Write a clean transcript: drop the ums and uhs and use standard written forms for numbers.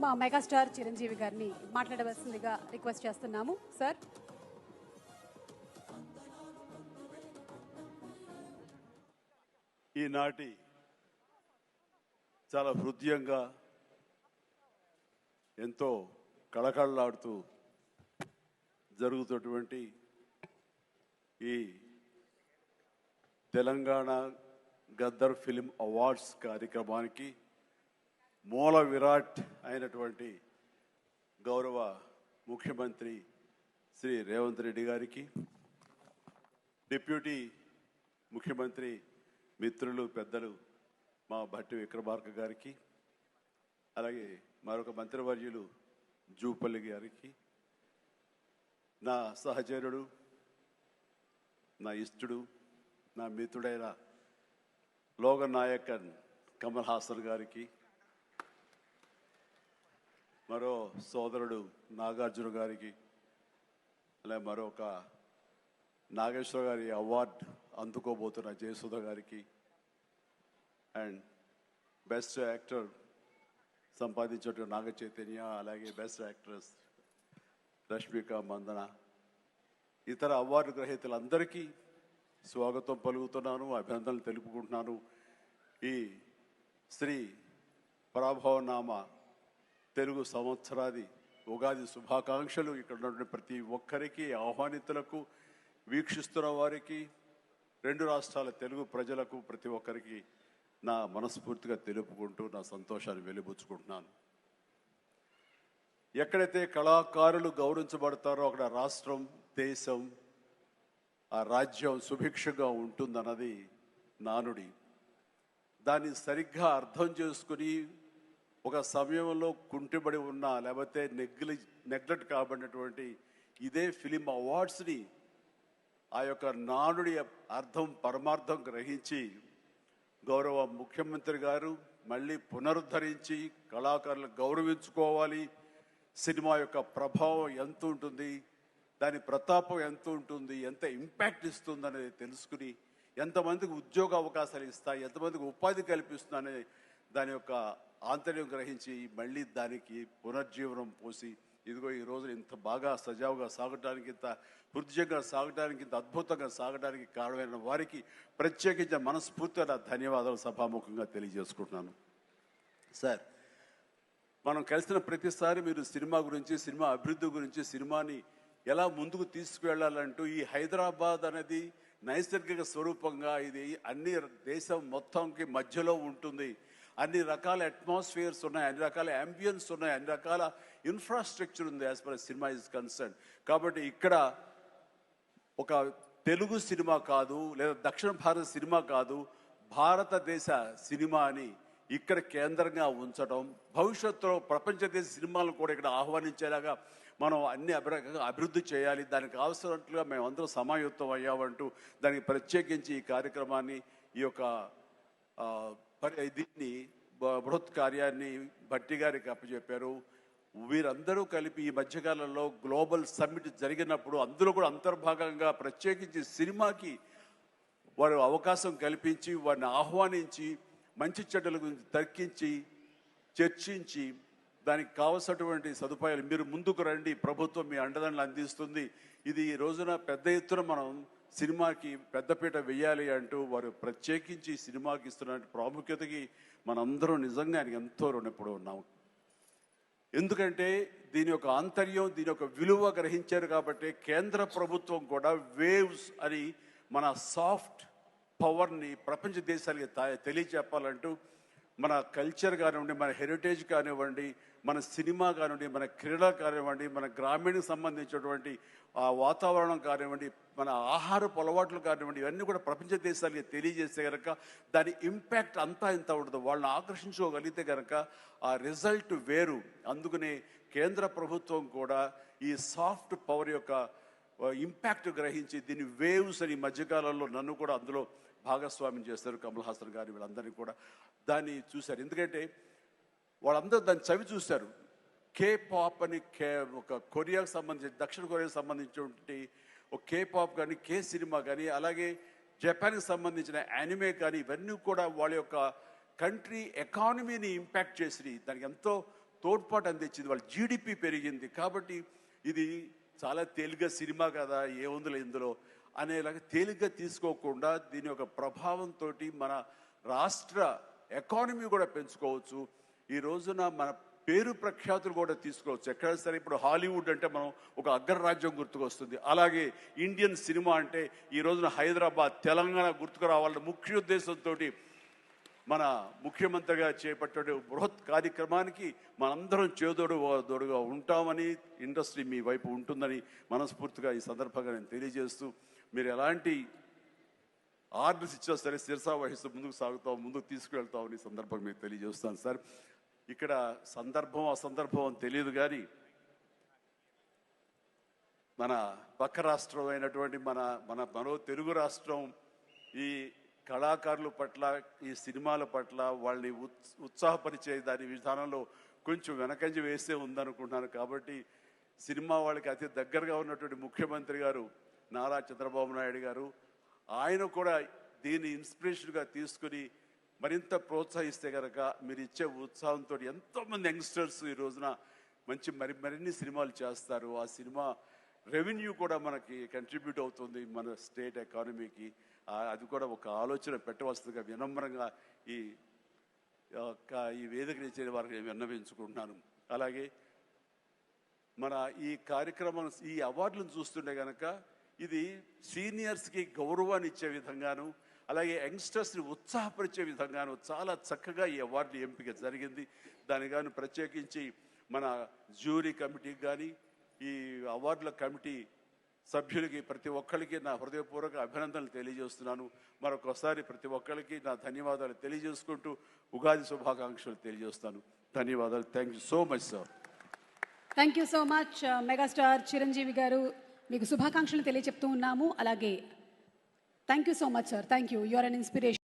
మా మెగాస్టార్ చిరంజీవి గారిని మాట్లాడవలసిందిగా రిక్వెస్ట్ చేస్తున్నాము. సార్, ఈనాటి చాలా హృదయంగా ఎంతో కళకళలాడుతూ జరుగుతున్నటువంటి ఈ తెలంగాణ గద్దర్ ఫిలిం అవార్డ్స్ కార్యక్రమానికి మూల విరాట్ అయినటువంటి గౌరవ ముఖ్యమంత్రి శ్రీ రేవంత్ రెడ్డి గారికి, డిప్యూటీ ముఖ్యమంత్రి మిత్రులు పెద్దలు మా భట్టి విక్రమార్క గారికి, అలాగే మరొక మంత్రివర్యులు జూపల్లి గారికి, నా సహచరుడు, నా ఇష్టడు, నా మిత్రుడైన లోగన్ నాయకన్ కమల్ హాసన్ గారికి, మరో సోదరుడు నాగార్జున గారికి, అలాగే మరొక నాగేశ్వర గారి అవార్డు అందుకోబోతున్న జయసుధ గారికి, and best actor సంపాదించేటువంటి Naga Chaitanya, అలాగే బెస్ట్ యాక్ట్రెస్ రష్మిక మందన, ఇతర అవార్డు గ్రహీతలందరికీ స్వాగతం పలుకుతున్నాను, అభినందనలు తెలుపుకుంటున్నాను. ఈ శ్రీ పరాభవనామ తెలుగు సంవత్సరాది ఉగాది శుభాకాంక్షలు ఇక్కడ ఉన్నటువంటి ప్రతి ఒక్కరికి, ఆహ్వానితులకు, వీక్షిస్తున్న వారికి, రెండు రాష్ట్రాల తెలుగు ప్రజలకు ప్రతి ఒక్కరికి నా మనస్ఫూర్తిగా తెలుపుకుంటూ నా సంతోషాన్ని వెలిబుచ్చుకుంటున్నాను. ఎక్కడైతే కళాకారులు గౌరవించబడతారో అక్కడ రాష్ట్రం, దేశం, ఆ రాజ్యం సుభిక్షంగా ఉంటుందన్నది నానుడి. దాన్ని సరిగ్గా అర్థం చేసుకుని ఒక సమయంలో కుంటిబడి ఉన్న, లేకపోతే నెగ్లెక్ట్ కాబడినటువంటి ఇదే ఫిలిం అవార్డ్స్ని ఆ యొక్క నానుడి అర్థం పరమార్థం గ్రహించి గౌరవ ముఖ్యమంత్రి గారు మళ్ళీ పునరుద్ధరించి కళాకారులను గౌరవించుకోవాలి, సినిమా యొక్క ప్రభావం ఎంత ఉంటుంది, దాని ప్రతాపం ఎంత ఉంటుంది, ఎంత ఇంపాక్ట్ ఇస్తుంది అనేది తెలుసుకుని ఎంతమందికి ఉద్యోగ అవకాశాలు ఇస్తాయి, ఎంతమందికి ఉపాధి కల్పిస్తుందనే దాని యొక్క ఆంతర్యం గ్రహించి మళ్ళీ దానికి పునర్జీవనం పోసి ఇదిగో ఈ రోజు ఇంత బాగా సజావుగా సాగడానికి, ఇంత హృదయంగా సాగడానికి, ఇంత అద్భుతంగా సాగడానికి కారణమైన వారికి ప్రత్యేకించిన మనస్ఫూర్తిగా ధన్యవాదాలు సభాముఖంగా తెలియజేసుకుంటున్నాను. సార్, మనం కలిసిన ప్రతిసారి మీరు సినిమా గురించి, సినిమా అభివృద్ధి గురించి, సినిమాని ఎలా ముందుకు తీసుకువెళ్ళాలంటూ ఈ హైదరాబాద్ అనేది నైసర్గిక స్వరూపంగా ఇది అన్ని దేశం మొత్తంకి మధ్యలో ఉంటుంది, అన్ని రకాల అట్మాస్ఫియర్స్ ఉన్నాయి, అన్ని రకాల అంబియన్స్ ఉన్నాయి, అన్ని రకాల ఇన్ఫ్రాస్ట్రక్చర్ ఉంది as per cinema is concern. కాబట్టి ఇక్కడ ఒక తెలుగు సినిమా కాదు, లేదా దక్షిణ భారత సినిమా కాదు, భారతదేశ సినిమా అని ఇక్కడ కేంద్రంగా ఉంచడం, భవిష్యత్తులో ప్రపంచ దేశ సినిమాలను కూడా ఇక్కడ ఆహ్వానించేలాగా మనం అన్ని అభివృద్ధి చేయాలి, దానికి అవసరట్లుగా మేమందరం సమాయుత్తం అయ్యామంటూ దానికి ప్రత్యేకించి ఈ కార్యక్రమాన్ని, ఈ యొక్క దీన్ని బృహత్ కార్యాన్ని భట్టి గారికి అప్పచెప్పారు. వీరందరూ కలిపి ఈ మధ్యకాలంలో గ్లోబల్ సమ్మిట్ జరిగినప్పుడు అందులో కూడా అంతర్భాగంగా ప్రత్యేకించి సినిమాకి వారు అవకాశం కల్పించి వారిని ఆహ్వానించి మంచి చెడ్డల గురించి తర్కించి చర్చించి దానికి కావలసినటువంటి సదుపాయాలు మీరు ముందుకు రండి, ప్రభుత్వం మీ అండదండలు అందిస్తుంది, ఇది ఈ రోజున పెద్ద ఎత్తున మనం సినిమాకి పెద్దపీట వెయ్యాలి అంటూ వారు ప్రత్యేకించి సినిమాకి ఇస్తున్న ప్రాముఖ్యతకి మనందరం నిజంగా ఆయనకి ఎంతో రుణపడి ఉన్నాము. ఎందుకంటే దీని యొక్క ఆంతర్యం, దీని యొక్క విలువ గ్రహించారు కాబట్టి కేంద్ర ప్రభుత్వం కూడా వేవ్స్ అని మన సాఫ్ట్ పవర్ని ప్రపంచ దేశాలకి తెలియచెప్పాలంటూ మన కల్చర్ కానివ్వండి, మన హెరిటేజ్ కానివ్వండి, మన సినిమా కానివ్వండి, మన క్రీడలు కానివ్వండి, మన గ్రామీణకు సంబంధించినటువంటి ఆ వాతావరణం కానివ్వండి, మన ఆహారపు అలవాట్లు కానివ్వండి, ఇవన్నీ కూడా ప్రపంచ దేశాలకి తెలియజేస్తే కనుక దాని ఇంపాక్ట్ అంతా ఇంత ఉండదు. వాళ్ళని ఆకర్షించుకోగలిగితే కనుక ఆ రిజల్ట్ వేరు. అందుకనే కేంద్ర ప్రభుత్వం కూడా ఈ సాఫ్ట్ పవర్ యొక్క ఇంపాక్ట్ గ్రహించి దీన్ని వేవ్స్ అని మధ్యకాలంలో నన్ను కూడా అందులో భాగస్వామ్యం చేస్తారు. కమల్ హాసన్ గారు వీళ్ళందరినీ కూడా దాన్ని చూశారు. ఎందుకంటే వాళ్ళందరూ దాన్ని చవి చూశారు. కే పాప్ అని ఒక కొరియాకు సంబంధించి, దక్షిణ కొరియాకు సంబంధించినటువంటి ఒక కే పాప్ కానీ, కే సినిమా కానీ, అలాగే జపాన్కి సంబంధించిన యానిమే కానీ, ఇవన్నీ కూడా వాళ్ళ యొక్క కంట్రీ ఎకానమీని ఇంపాక్ట్ చేసి దానికి ఎంతో తోడ్పాటు అందించింది, వాళ్ళ జీడిపి పెరిగింది. కాబట్టి ఇది చాలా తేలిగ్గా సినిమా కదా, ఏముందిలే ఇందులో అనేలాగా తేలిగ్గా తీసుకోకుండా దీని యొక్క ప్రభావంతో మన రాష్ట్ర ఎకానమీ కూడా పెంచుకోవచ్చు. ఈ రోజున మన పేరు ప్రఖ్యాతులు కూడా తీసుకోవచ్చు. ఎక్కడ సరే ఇప్పుడు హాలీవుడ్ అంటే మనం ఒక అగ్రరాజ్యం గుర్తుకొస్తుంది. అలాగే ఇండియన్ సినిమా అంటే ఈ రోజున హైదరాబాద్, తెలంగాణ గుర్తుకు రావాలన్న ముఖ్య ఉద్దేశంతో మన ముఖ్యమంత్రిగా చేపట్టే బృహత్ కార్యక్రమానికి మనందరం చేదోడుగా ఉంటామని, ఇండస్ట్రీ మీ వైపు ఉంటుందని మనస్ఫూర్తిగా ఈ సందర్భంగా నేను తెలియజేస్తూ, మీరు ఎలాంటి ఆర్డర్స్ ఇచ్చినా సరే శిరసా వహిస్తూ ముందుకు తీసుకువెళ్తామని సందర్భంగా మీకు తెలియజేస్తాను సార్. ఇక్కడ సందర్భం అసందర్భం అని తెలియదు, కానీ మన పక్క రాష్ట్రం అయినటువంటి మనో తెలుగు రాష్ట్రం ఈ కళాకారుల పట్ల, ఈ సినిమాల పట్ల వాళ్ళని ఉత్సాహపరిచే దాని విధానంలో కొంచెం వెనకంజ వేసే ఉందనుకుంటున్నాను. కాబట్టి సినిమా వాళ్ళకి అతి దగ్గరగా ఉన్నటువంటి ముఖ్యమంత్రి గారు నారా చంద్రబాబు నాయుడు గారు, ఆయన కూడా దీన్ని ఇన్స్పిరేషన్గా తీసుకుని మరింత ప్రోత్సహిస్తే కనుక మీరు ఇచ్చే ఉత్సాహంతో ఎంతోమంది యంగ్స్టర్స్ ఈ రోజున మరిన్ని సినిమాలు చేస్తారు. ఆ సినిమా రెవెన్యూ కూడా మనకి కంట్రిబ్యూట్ అవుతుంది మన స్టేట్ ఎకానమీకి. అది కూడా ఒక ఆలోచన పెట్టవలసిందిగా వినమ్రంగా ఈ వేదిక ఇచ్చే వారికి విన్నవించుకుంటున్నాను. అలాగే మన ఈ కార్యక్రమం, ఈ అవార్డులను చూస్తుంటే కనుక ఇది సీనియర్స్కి గౌరవాన్ని ఇచ్చే విధంగాను, అలాగే యంగ్స్టర్స్ని ఉత్సాహపరిచే విధంగాను చాలా చక్కగా ఈ అవార్డులు ఎంపిక జరిగింది. దానికి గాను ప్రత్యేకించి మన జ్యూరీ కమిటీకి కానీ, ఈ అవార్డుల కమిటీ సభ్యులకి ప్రతి ఒక్కరికి నా హృదయపూర్వక అభినందనలు తెలియజేస్తున్నాను. మరొకసారి ప్రతి ఒక్కరికి నా ధన్యవాదాలు తెలియజేసుకుంటూ ఉగాది శుభాకాంక్షలు తెలియజేస్తాను. ధన్యవాదాలు. Thank you so much sir. Thank you so much megastar Chiranjeevi garu, మీకు శుభాకాంక్షలు తెలియజెప్తూ ఉన్నాము. అలాగే thank you so much sir. Thank you. You are an inspiration.